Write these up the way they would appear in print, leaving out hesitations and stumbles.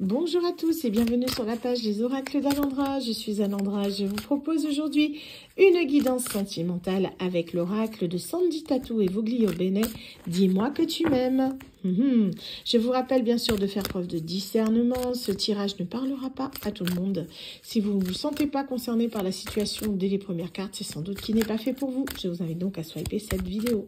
Bonjour à tous et bienvenue sur la page des oracles d'Alendra. Je suis Alendra. Je vous propose aujourd'hui une guidance sentimentale avec l'oracle de Sandy Tatou et Voglio Bene. Dis-moi que tu m'aimes. Je vous rappelle bien sûr de faire preuve de discernement. Ce tirage ne parlera pas à tout le monde. Si vous ne vous sentez pas concerné par la situation dès les premières cartes, c'est sans doute qu'il n'est pas fait pour vous. Je vous invite donc à swiper cette vidéo.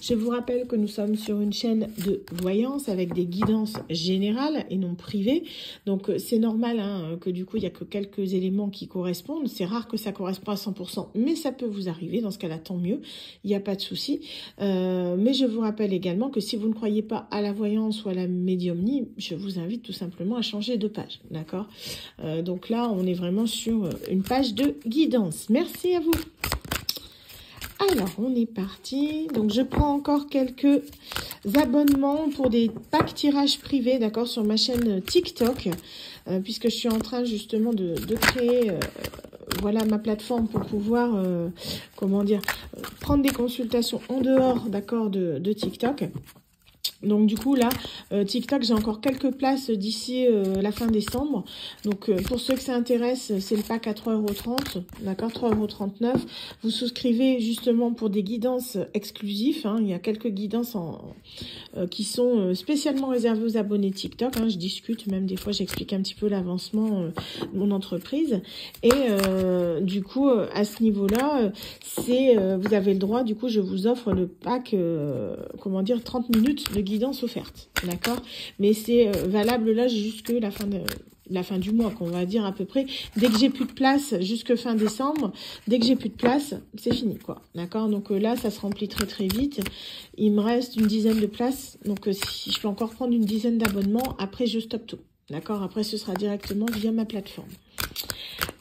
Je vous rappelle que nous sommes sur une chaîne de voyance avec des guidances générales et non privées. Donc c'est normal que du coup il n'y a que quelques éléments qui correspondent. C'est rare que ça corresponde à 100%, mais ça peut vous arriver. Dans ce cas-là, tant mieux. Il n'y a pas de souci. Mais je vous rappelle également que si vous ne croyez pas à la voyance ou à la médiumnie, je vous invite tout simplement à changer de page. D'accord? Donc là, on est vraiment sur une page de guidance. Merci à vous. Alors, on est parti. Donc, je prends encore quelques abonnements pour des packs tirages privés, d'accord, sur ma chaîne TikTok, puisque je suis en train justement de créer, voilà, ma plateforme pour pouvoir, comment dire, prendre des consultations en dehors, d'accord, de TikTok. Donc du coup là, TikTok, j'ai encore quelques places d'ici la fin décembre. Donc pour ceux que ça intéresse, c'est le pack à 3,30 €, d'accord, 3,39 €. Vous souscrivez justement pour des guidances exclusives. Il y a quelques guidances qui sont spécialement réservées aux abonnés TikTok. Je discute, même des fois j'explique un petit peu l'avancement de mon entreprise. Et du coup, à ce niveau-là, vous avez le droit, du coup je vous offre le pack, comment dire, 30 minutes de guidance offerte, d'accord, mais c'est valable là jusque la fin du mois, qu'on va dire à peu près. Dès que j'ai plus de place, jusque fin décembre, dès que j'ai plus de place, c'est fini, quoi, d'accord. Donc là, ça se remplit très très vite. Il me reste une dizaine de places, donc si je peux encore prendre une dizaine d'abonnements, après je stoppe tout, d'accord. Après, ce sera directement via ma plateforme.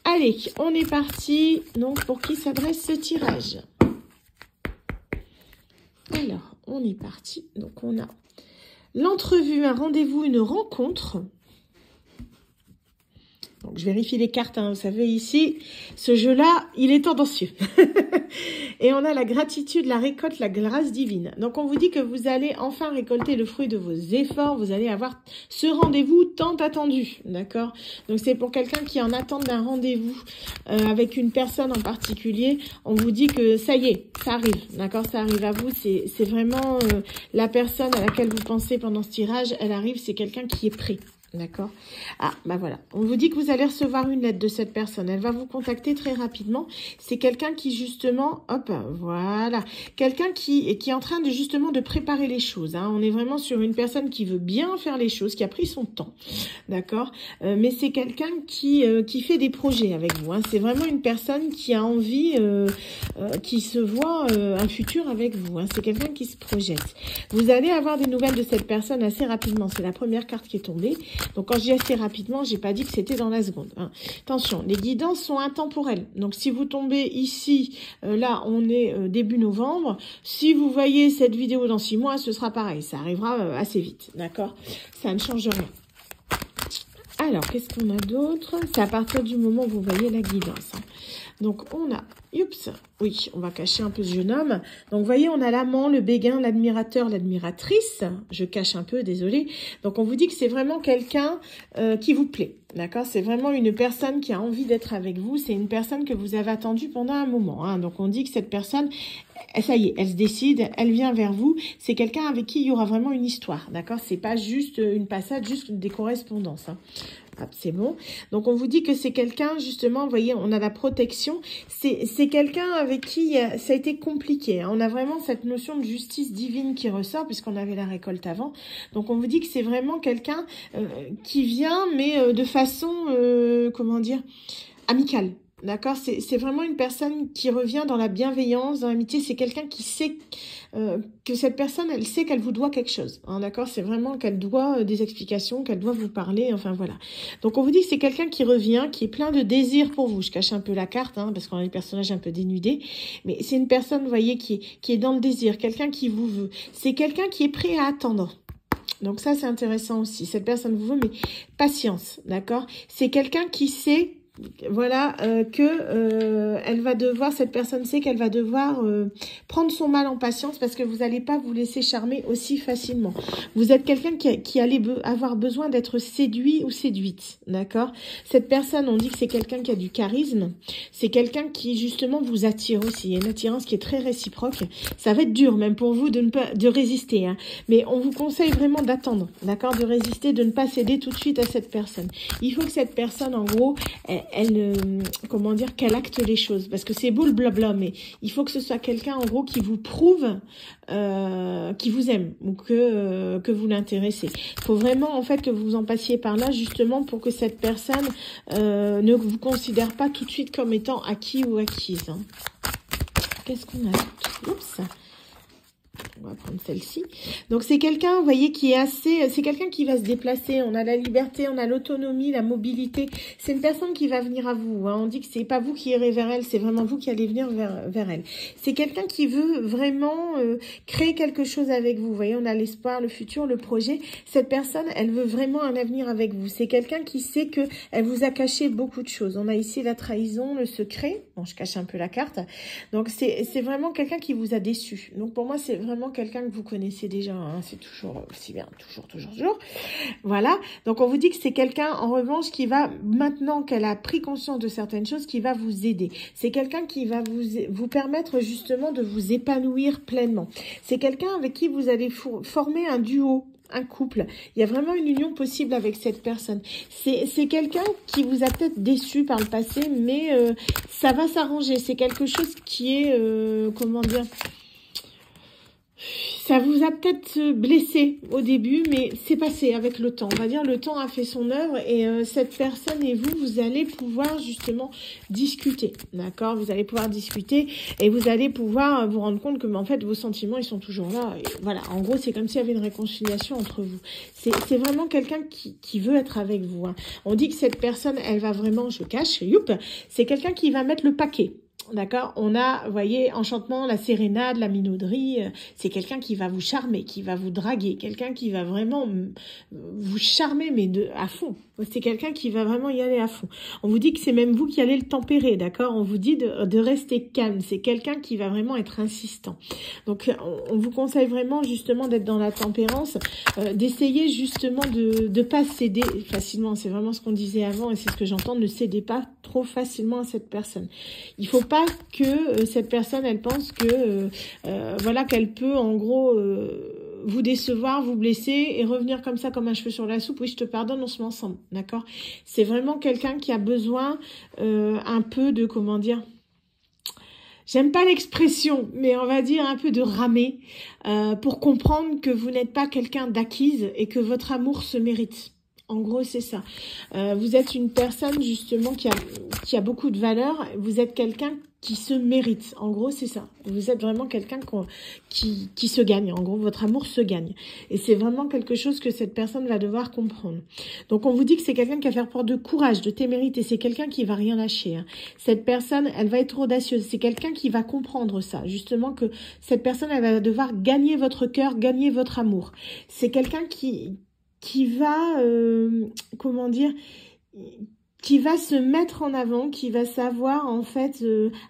Allez, on est parti. Donc, pour qui s'adresse ce tirage? Alors, on est parti. Donc, on a l'entrevue, un rendez-vous, une rencontre. Donc, je vérifie les cartes. Vous savez, ici, ce jeu-là, il est tendancieux. Et on a la gratitude, la récolte, la grâce divine. Donc, on vous dit que vous allez enfin récolter le fruit de vos efforts. Vous allez avoir ce rendez-vous tant attendu. D'accord? Donc, c'est pour quelqu'un qui est en attente d'un rendez-vous avec une personne en particulier. On vous dit que ça y est, ça arrive. D'accord? Ça arrive à vous. C'est vraiment la personne à laquelle vous pensez pendant ce tirage. Elle arrive, c'est quelqu'un qui est prêt. D'accord? Ah, bah voilà. On vous dit que vous allez recevoir une lettre de cette personne. Elle va vous contacter très rapidement. C'est quelqu'un qui, justement, hop, voilà. Quelqu'un qui est en train de, justement, de préparer les choses. On est vraiment sur une personne qui veut bien faire les choses, qui a pris son temps. D'accord? Mais c'est quelqu'un qui fait des projets avec vous. C'est vraiment une personne qui a envie, qui se voit un futur avec vous. C'est quelqu'un qui se projette. Vous allez avoir des nouvelles de cette personne assez rapidement. C'est la première carte qui est tombée. Donc, quand je dis assez rapidement, j'ai pas dit que c'était dans la seconde. Attention, les guidances sont intemporelles. Donc, si vous tombez ici, là, on est début novembre. Si vous voyez cette vidéo dans 6 mois, ce sera pareil. Ça arrivera assez vite, d'accord? Ça ne change rien. Alors, qu'est-ce qu'on a d'autre? C'est à partir du moment où vous voyez la guidance. Donc, on a... Oups, oui, on va cacher un peu ce jeune homme. Donc, vous voyez, on a l'amant, le béguin, l'admirateur, l'admiratrice. Je cache un peu, désolée. Donc, on vous dit que c'est vraiment quelqu'un qui vous plaît. D'accord? C'est vraiment une personne qui a envie d'être avec vous. C'est une personne que vous avez attendue pendant un moment. Donc, on dit que cette personne, ça y est, elle se décide, elle vient vers vous. C'est quelqu'un avec qui il y aura vraiment une histoire. D'accord? C'est pas juste une passade, juste des correspondances. Hop, c'est bon. Donc, on vous dit que c'est quelqu'un, justement, vous voyez, on a la protection. C'est quelqu'un avec qui ça a été compliqué. On a vraiment cette notion de justice divine qui ressort, puisqu'on avait la récolte avant. Donc, on vous dit que c'est vraiment quelqu'un qui vient, mais de façon, comment dire, amicale. D'accord? C'est vraiment une personne qui revient dans la bienveillance, dans l'amitié. C'est quelqu'un qui sait que cette personne, elle sait qu'elle vous doit quelque chose. D'accord? C'est vraiment qu'elle doit des explications, qu'elle doit vous parler. Enfin, voilà. Donc, on vous dit que c'est quelqu'un qui revient, qui est plein de désir pour vous. Je cache un peu la carte, parce qu'on a des personnages un peu dénudés. Mais c'est une personne, vous voyez, qui est dans le désir. Quelqu'un qui vous veut. C'est quelqu'un qui est prêt à attendre. Donc, ça, c'est intéressant aussi. Cette personne vous veut, mais patience. D'accord? C'est quelqu'un qui sait Voilà, elle va devoir, cette personne sait qu'elle va devoir prendre son mal en patience parce que vous n'allez pas vous laisser charmer aussi facilement. Vous êtes quelqu'un qui allait avoir besoin d'être séduit ou séduite, d'accord? Cette personne, on dit que c'est quelqu'un qui a du charisme, c'est quelqu'un qui justement vous attire aussi. Il y a une attirance qui est très réciproque. Ça va être dur même pour vous de résister, hein. Mais on vous conseille vraiment d'attendre, d'accord? De résister, de ne pas céder tout de suite à cette personne. Il faut que cette personne, en gros, comment dire, qu'elle acte les choses, parce que c'est beau le blabla, mais il faut que ce soit quelqu'un en gros qui vous prouve qui vous aime ou que vous l'intéressez. Il faut vraiment en fait que vous en passiez par là justement pour que cette personne ne vous considère pas tout de suite comme étant acquis ou acquise, hein. Qu'est-ce qu'on a? Oups. On va prendre celle-ci. Donc, c'est quelqu'un, vous voyez, qui est assez... C'est quelqu'un qui va se déplacer. On a la liberté, on a l'autonomie, la mobilité. C'est une personne qui va venir à vous, hein. On dit que c'est pas vous qui irez vers elle, c'est vraiment vous qui allez venir vers elle. C'est quelqu'un qui veut vraiment créer quelque chose avec vous. Vous voyez, on a l'espoir, le futur, le projet. Cette personne, elle veut vraiment un avenir avec vous. C'est quelqu'un qui sait que elle vous a caché beaucoup de choses. On a ici la trahison, le secret. Bon, je cache un peu la carte. Donc, c'est vraiment quelqu'un qui vous a déçu. Donc, pour moi, c'est vraiment quelqu'un que vous connaissez déjà, hein. C'est toujours aussi bien, toujours. Voilà. Donc, on vous dit que c'est quelqu'un, en revanche, qui va, maintenant qu'elle a pris conscience de certaines choses, qui va vous aider. C'est quelqu'un qui va vous permettre justement de vous épanouir pleinement. C'est quelqu'un avec qui vous allez former un duo, un couple. Il y a vraiment une union possible avec cette personne. C'est quelqu'un qui vous a peut-être déçu par le passé, mais ça va s'arranger. C'est quelque chose qui est, comment dire... Ça vous a peut-être blessé au début, mais c'est passé avec le temps. On va dire le temps a fait son œuvre et cette personne et vous allez pouvoir justement discuter, d'accord? Vous allez pouvoir discuter et vous allez pouvoir vous rendre compte que en fait vos sentiments ils sont toujours là. Et voilà, en gros c'est comme s'il y avait une réconciliation entre vous. C'est vraiment quelqu'un qui veut être avec vous, hein. On dit que cette personne, elle va vraiment, je cache, youp, c'est quelqu'un qui va mettre le paquet. D'accord, on a, vous voyez, enchantement, la sérénade, la minauderie, c'est quelqu'un qui va vous charmer, qui va vous draguer, quelqu'un qui va vraiment vous charmer, mais à fond. C'est quelqu'un qui va vraiment y aller à fond. On vous dit que c'est même vous qui allez le tempérer, d'accord? On vous dit de rester calme. C'est quelqu'un qui va vraiment être insistant. Donc, on vous conseille vraiment justement d'être dans la tempérance, d'essayer justement de pas céder facilement. C'est vraiment ce qu'on disait avant et c'est ce que j'entends. Ne cédez pas trop facilement à cette personne. Il faut pas que cette personne, elle pense que voilà qu'elle peut en gros vous décevoir, vous blesser et revenir comme ça comme un cheveu sur la soupe. Oui, je te pardonne, on se met ensemble, d'accord? C'est vraiment quelqu'un qui a besoin un peu de, comment dire, j'aime pas l'expression, mais on va dire un peu de ramer pour comprendre que vous n'êtes pas quelqu'un d'acquise et que votre amour se mérite. En gros, c'est ça. Vous êtes une personne justement qui a beaucoup de valeur. Vous êtes quelqu'un qui se mérite. En gros, c'est ça. Vous êtes vraiment quelqu'un qui se gagne. En gros, votre amour se gagne. Et c'est vraiment quelque chose que cette personne va devoir comprendre. Donc, on vous dit que c'est quelqu'un qui va faire preuve de courage, de témérité. C'est quelqu'un qui va rien lâcher, hein. Cette personne, elle va être audacieuse. C'est quelqu'un qui va comprendre ça. Justement, que cette personne, elle va devoir gagner votre cœur, gagner votre amour. C'est quelqu'un qui va, comment dire, qui va se mettre en avant, qui va savoir en fait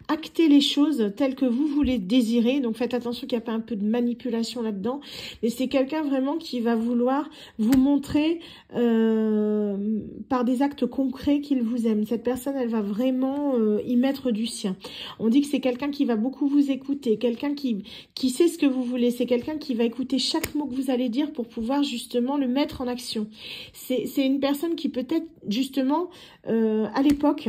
acter les choses telles que vous voulez désirer. Donc faites attention qu'il n'y a pas un peu de manipulation là-dedans. Mais c'est quelqu'un vraiment qui va vouloir vous montrer par des actes concrets qu'il vous aime. Cette personne, elle va vraiment y mettre du sien. On dit que c'est quelqu'un qui va beaucoup vous écouter, quelqu'un qui sait ce que vous voulez. C'est quelqu'un qui va écouter chaque mot que vous allez dire pour pouvoir justement le mettre en action. C'est une personne qui peut-être justement... à l'époque,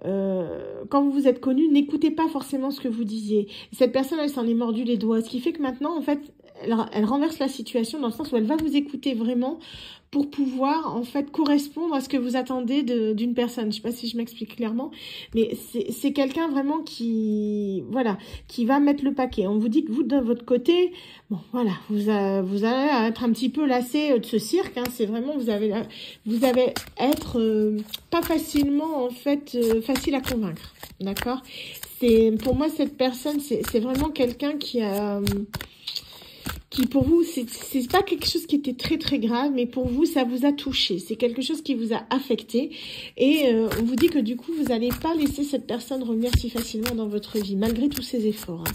quand vous vous êtes connu, n'écoutez pas forcément ce que vous disiez. Cette personne, elle s'en est mordu les doigts. Ce qui fait que maintenant, en fait, elle renverse la situation dans le sens où elle va vous écouter vraiment pour pouvoir, en fait, correspondre à ce que vous attendez d'une personne. Je sais pas si je m'explique clairement, mais c'est quelqu'un vraiment qui, voilà, qui va mettre le paquet. On vous dit que vous, de votre côté, bon, voilà, vous allez être un petit peu lassé de ce cirque, hein. C'est vraiment, vous avez être pas facilement, en fait, facile à convaincre, d'accord? Pour moi, cette personne, c'est vraiment quelqu'un qui qui pour vous, c'est pas quelque chose qui était très très grave, mais pour vous, ça vous a touché. C'est quelque chose qui vous a affecté. Et on vous dit que du coup, vous n'allez pas laisser cette personne revenir si facilement dans votre vie, malgré tous ses efforts. Hein.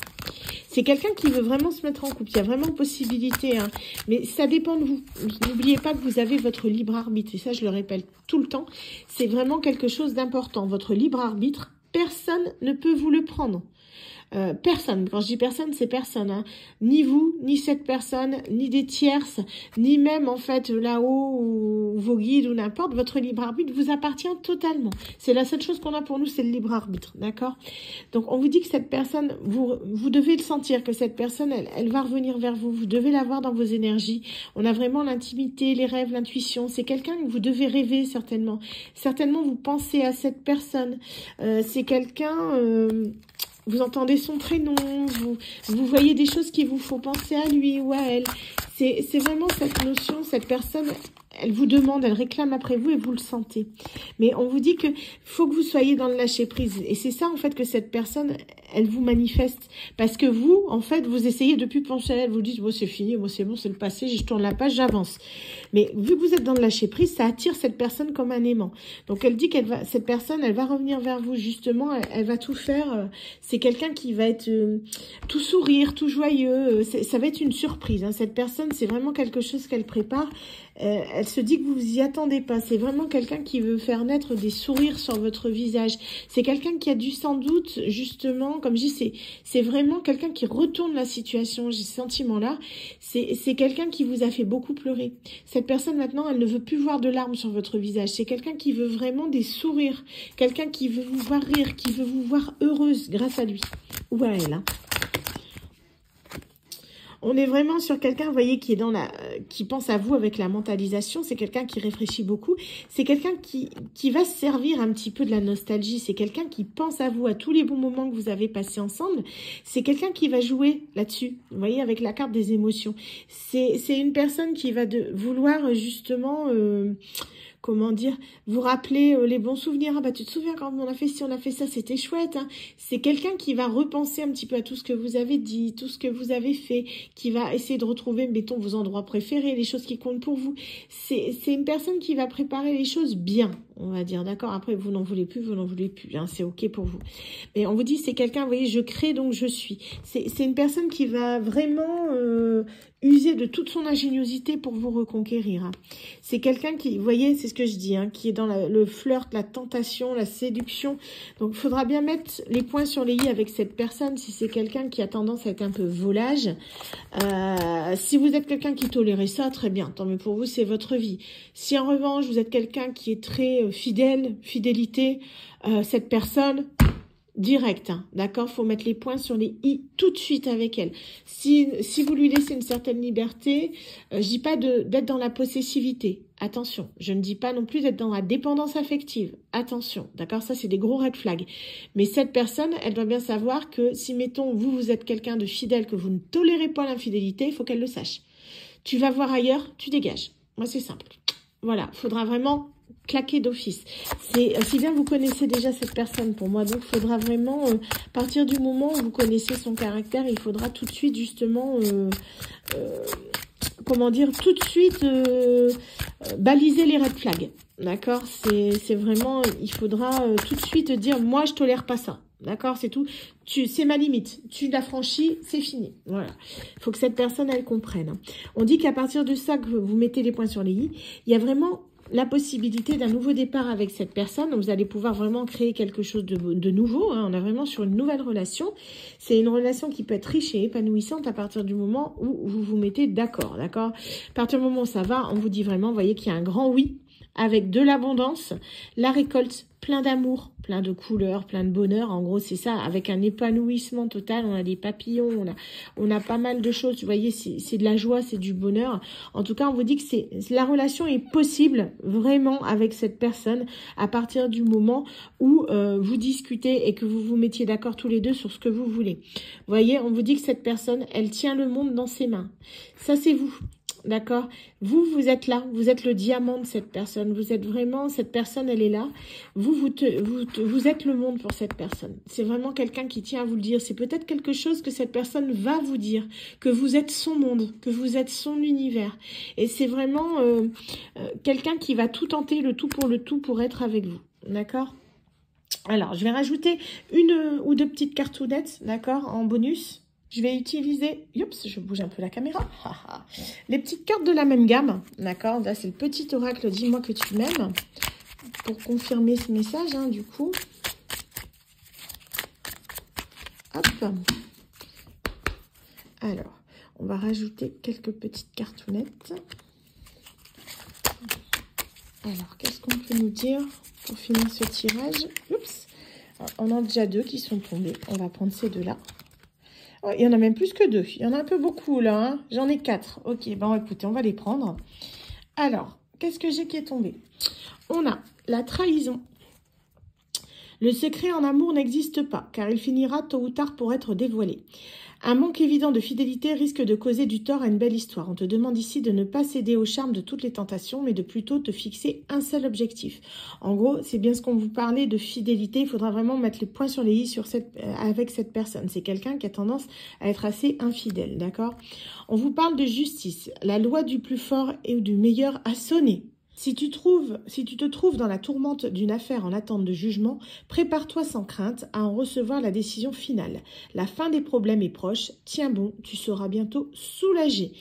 C'est quelqu'un qui veut vraiment se mettre en couple. Il y a vraiment possibilité, hein. Mais ça dépend de vous. N'oubliez pas que vous avez votre libre arbitre. Et ça, je le répète tout le temps. C'est vraiment quelque chose d'important. Votre libre arbitre, personne ne peut vous le prendre. Personne, quand je dis personne, c'est personne, hein. Ni vous, ni cette personne, ni des tierces, ni même en fait là-haut ou vos guides ou n'importe, votre libre arbitre vous appartient totalement. C'est la seule chose qu'on a pour nous, c'est le libre arbitre, d'accord? Donc on vous dit que cette personne, vous devez le sentir, que cette personne, elle va revenir vers vous, vous devez la voir dans vos énergies. On a vraiment l'intimité, les rêves, l'intuition, c'est quelqu'un que vous devez rêver certainement. Certainement vous pensez à cette personne, c'est quelqu'un... vous entendez son prénom, vous voyez des choses qui vous font penser à lui ou à elle. C'est vraiment cette notion, cette personne, elle vous demande, elle réclame après vous et vous le sentez. Mais on vous dit que faut que vous soyez dans le lâcher prise. Et c'est ça en fait que cette personne, elle vous manifeste. Parce que vous, en fait, vous essayez de plus penser à elle. Vous dites, bon c'est fini, moi c'est bon, c'est le passé, je tourne la page, j'avance. Mais vu que vous êtes dans le lâcher prise, ça attire cette personne comme un aimant. Donc elle dit cette personne, elle va revenir vers vous justement, elle va tout faire. C'est quelqu'un qui va être tout sourire, tout joyeux. Ça va être une surprise. Hein. Cette personne, c'est vraiment quelque chose qu'elle prépare. Elle se dit que vous vous y attendez pas. C'est vraiment quelqu'un qui veut faire naître des sourires sur votre visage. C'est quelqu'un qui a dû sans doute, justement, comme je dis, c'est vraiment quelqu'un qui retourne la situation. J'ai ce sentiment-là. C'est quelqu'un qui vous a fait beaucoup pleurer. Cette personne, maintenant, elle ne veut plus voir de larmes sur votre visage. C'est quelqu'un qui veut vraiment des sourires. Quelqu'un qui veut vous voir rire, qui veut vous voir heureuse grâce à lui. Ou à elle, hein. On est vraiment sur quelqu'un, vous voyez, qui est qui pense à vous avec la mentalisation. C'est quelqu'un qui réfléchit beaucoup. C'est quelqu'un qui va se servir un petit peu de la nostalgie. C'est quelqu'un qui pense à vous, à tous les bons moments que vous avez passés ensemble. C'est quelqu'un qui va jouer là-dessus. Vous voyez, avec la carte des émotions. C'est une personne qui va vouloir justement... comment dire, vous rappeler les bons souvenirs. Ah bah tu te souviens quand on a fait ci, on a fait ça, c'était chouette. Hein. C'est quelqu'un qui va repenser un petit peu à tout ce que vous avez dit, tout ce que vous avez fait, qui va essayer de retrouver, mettons, vos endroits préférés, les choses qui comptent pour vous. C'est une personne qui va préparer les choses bien, on va dire, d'accord. Après, vous n'en voulez plus, hein, c'est ok pour vous. Mais on vous dit, c'est quelqu'un, vous voyez, je crée donc je suis. C'est une personne qui va vraiment user de toute son ingéniosité pour vous reconquérir. Hein. C'est quelqu'un qui, vous voyez, c'est ce que je dis, hein, qui est dans le flirt, la tentation, la séduction. Donc, il faudra bien mettre les points sur les i avec cette personne si c'est quelqu'un qui a tendance à être un peu volage. Si vous êtes quelqu'un qui tolérait ça, très bien, tant mieux pour vous, c'est votre vie. Si en revanche, vous êtes quelqu'un qui est très fidélité, cette personne... direct, hein, d'accord? Faut mettre les points sur les i tout de suite avec elle. Si vous lui laissez une certaine liberté, je dis pas d'être dans la possessivité. Attention, je ne dis pas non plus d'être dans la dépendance affective. Attention, d'accord? Ça, c'est des gros red flags. Mais cette personne, elle doit bien savoir que si, mettons, vous êtes quelqu'un de fidèle, que vous ne tolérez pas l'infidélité, il faut qu'elle le sache. Tu vas voir ailleurs, tu dégages. Moi, c'est simple. Voilà, faudra vraiment... claquer d'office. Si bien vous connaissez déjà cette personne pour moi, donc il faudra vraiment, à partir du moment où vous connaissez son caractère, il faudra tout de suite justement, comment dire, tout de suite baliser les red flags. D'accord? C'est vraiment, il faudra tout de suite dire, moi je tolère pas ça. D'accord? C'est tout. C'est ma limite. Tu l'as franchie, c'est fini. Voilà. Il faut que cette personne, elle comprenne. On dit qu'à partir de ça, que vous mettez les points sur les i, il y a vraiment la possibilité d'un nouveau départ avec cette personne. Donc, vous allez pouvoir vraiment créer quelque chose de nouveau. Hein. On est vraiment sur une nouvelle relation. C'est une relation qui peut être riche et épanouissante à partir du moment où vous vous mettez d'accord. D'accord? À partir du moment où ça va, on vous dit vraiment, vous voyez qu'il y a un grand oui avec de l'abondance, la récolte, plein d'amour, plein de couleurs, plein de bonheur. En gros, c'est ça, avec un épanouissement total. On a des papillons, on a pas mal de choses. Vous voyez, c'est de la joie, c'est du bonheur. En tout cas, on vous dit que la relation est possible vraiment avec cette personne à partir du moment où vous discutez et que vous vous mettiez d'accord tous les deux sur ce que vous voulez. Vous voyez, on vous dit que cette personne, elle tient le monde dans ses mains. Ça, c'est vous. D'accord? Vous êtes là. Vous êtes le diamant de cette personne. Vous êtes vraiment, cette personne, elle est là. Vous êtes le monde pour cette personne. C'est vraiment quelqu'un qui tient à vous le dire. C'est peut-être quelque chose que cette personne va vous dire. Que vous êtes son monde. Que vous êtes son univers. Et c'est vraiment quelqu'un qui va tout tenter, le tout pour être avec vous. D'accord? Alors, je vais rajouter une ou deux petites cartounettes, d'accord, en bonus. Je vais utiliser, oups, je bouge un peu la caméra, les petites cartes de la même gamme, d'accord. Là, c'est le petit oracle, dis-moi que tu m'aimes, pour confirmer ce message, hein, du coup. Hop. Alors, on va rajouter quelques petites cartounettes. Alors, qu'est-ce qu'on peut nous dire pour finir ce tirage? Oups. Alors, on en a déjà deux qui sont tombés. On va prendre ces deux-là. Oh, il y en a même plus que deux. Il y en a un peu beaucoup, là. Hein. J'en ai 4. Ok, bon, écoutez, on va les prendre. Alors, qu'est-ce que j'ai qui est tombé? On a la trahison. Le secret en amour n'existe pas, car il finira tôt ou tard pour être dévoilé. Un manque évident de fidélité risque de causer du tort à une belle histoire. On te demande ici de ne pas céder au charme de toutes les tentations, mais de plutôt te fixer un seul objectif. En gros, c'est bien ce qu'on vous parlait de fidélité. Il faudra vraiment mettre les points sur les i avec cette personne. C'est quelqu'un qui a tendance à être assez infidèle, d'accord? On vous parle de justice. La loi du plus fort et du meilleur a sonné. Si tu te trouves dans la tourmente d'une affaire en attente de jugement, prépare-toi sans crainte à en recevoir la décision finale. La fin des problèmes est proche. Tiens bon, tu seras bientôt soulagé.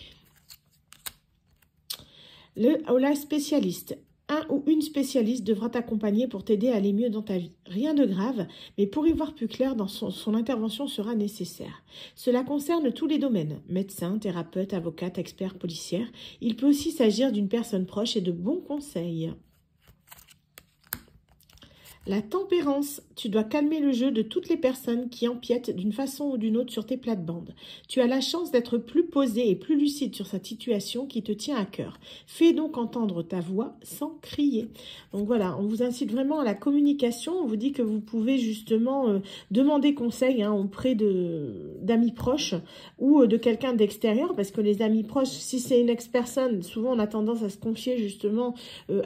La spécialiste. Un ou une spécialiste devra t'accompagner pour t'aider à aller mieux dans ta vie. Rien de grave, mais pour y voir plus clair, son intervention sera nécessaire. Cela concerne tous les domaines, médecin, thérapeute, avocate, expert, policière. Il peut aussi s'agir d'une personne proche et de bons conseils. La tempérance, tu dois calmer le jeu de toutes les personnes qui empiètent d'une façon ou d'une autre sur tes plates-bandes. Tu as la chance d'être plus posé et plus lucide sur cette situation qui te tient à cœur. Fais donc entendre ta voix sans crier. Donc voilà, on vous incite vraiment à la communication. On vous dit que vous pouvez justement demander conseil auprès d'amis proches ou de quelqu'un d'extérieur, parce que les amis proches, si c'est une ex-personne, souvent on a tendance à se confier justement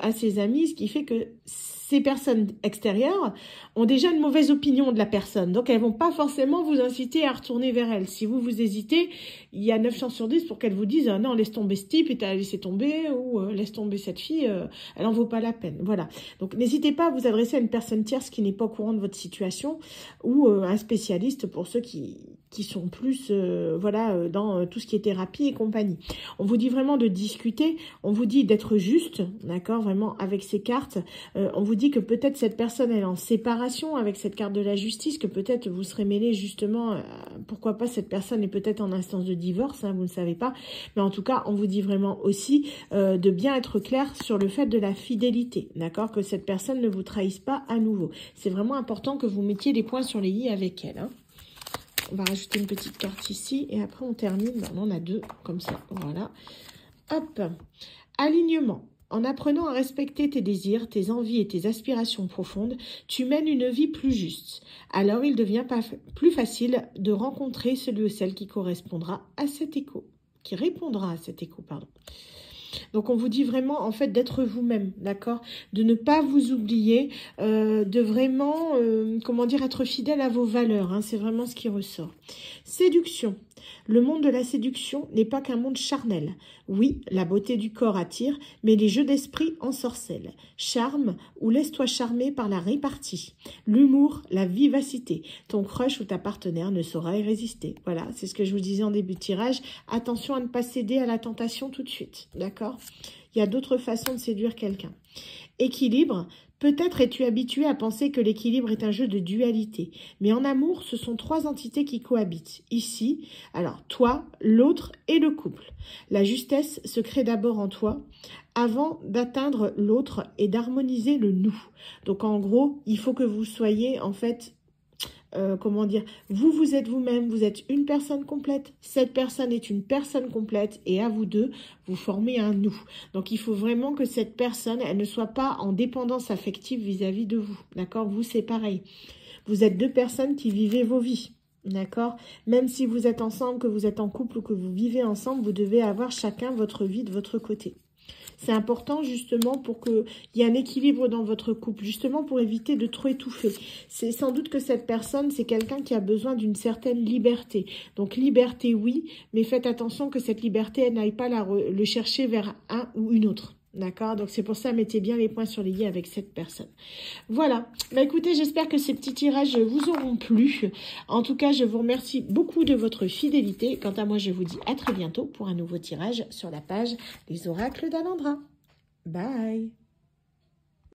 à ses amis, ce qui fait que ces personnes extérieures ont déjà une mauvaise opinion de la personne. Donc, elles ne vont pas forcément vous inciter à retourner vers elle. Si vous hésitez, il y a 9 chances sur 10 pour qu'elles vous disent « Non, laisse tomber ce type, et t'as laissé tomber » ou « Laisse tomber cette fille, elle n'en vaut pas la peine. » Voilà. Donc, n'hésitez pas à vous adresser à une personne tierce qui n'est pas au courant de votre situation ou un spécialiste pour ceux qui sont plus dans tout ce qui est thérapie et compagnie. On vous dit vraiment de discuter, on vous dit d'être juste, d'accord, vraiment avec ces cartes. On vous dit que peut-être cette personne elle est en séparation avec cette carte de la justice, que peut-être vous serez mêlé justement, pourquoi pas cette personne est peut-être en instance de divorce, vous ne savez pas. Mais en tout cas, on vous dit vraiment aussi de bien être clair sur le fait de la fidélité, d'accord, que cette personne ne vous trahisse pas à nouveau. C'est vraiment important que vous mettiez les points sur les i avec elle, On va rajouter une petite carte ici et après on termine. On en a deux comme ça. Voilà. Hop. Alignement. En apprenant à respecter tes désirs, tes envies et tes aspirations profondes, tu mènes une vie plus juste. Alors il devient plus facile de rencontrer celui ou celle qui correspondra à cet écho. Qui répondra à cet écho, pardon. Donc, on vous dit vraiment, en fait, d'être vous-même, d'accord? De ne pas vous oublier, de vraiment, être fidèle à vos valeurs. C'est vraiment ce qui ressort. Séduction. Le monde de la séduction n'est pas qu'un monde charnel. Oui, la beauté du corps attire, mais les jeux d'esprit ensorcellent. Charme ou laisse-toi charmer par la répartie. L'humour, la vivacité. Ton crush ou ta partenaire ne saura y résister. Voilà, c'est ce que je vous disais en début de tirage. Attention à ne pas céder à la tentation tout de suite, d'accord? Il y a d'autres façons de séduire quelqu'un. Équilibre. Peut-être es-tu habitué à penser que l'équilibre est un jeu de dualité. Mais en amour, ce sont 3 entités qui cohabitent. Ici, alors toi, l'autre et le couple. La justesse se crée d'abord en toi avant d'atteindre l'autre et d'harmoniser le nous. Donc en gros, il faut que vous soyez en fait... vous êtes vous-même, vous êtes une personne complète, cette personne est une personne complète et à vous deux, vous formez un nous. Donc il faut vraiment que cette personne, elle ne soit pas en dépendance affective vis-à-vis de vous, d'accord? Vous, c'est pareil. Vous êtes 2 personnes qui vivez vos vies. D'accord? Même si vous êtes ensemble, que vous êtes en couple ou que vous vivez ensemble, vous devez avoir chacun votre vie de votre côté. C'est important justement pour qu'il y ait un équilibre dans votre couple, justement pour éviter de trop étouffer. C'est sans doute que cette personne, c'est quelqu'un qui a besoin d'une certaine liberté. Donc liberté, oui, mais faites attention que cette liberté, elle n'aille pas le chercher vers un ou une autre. D'accord? Donc c'est pour ça, mettez bien les points sur les i avec cette personne. Voilà. Bah écoutez, j'espère que ces petits tirages vous auront plu. En tout cas, je vous remercie beaucoup de votre fidélité. Quant à moi, je vous dis à très bientôt pour un nouveau tirage sur la page Les Oracles d'Alendra. Bye!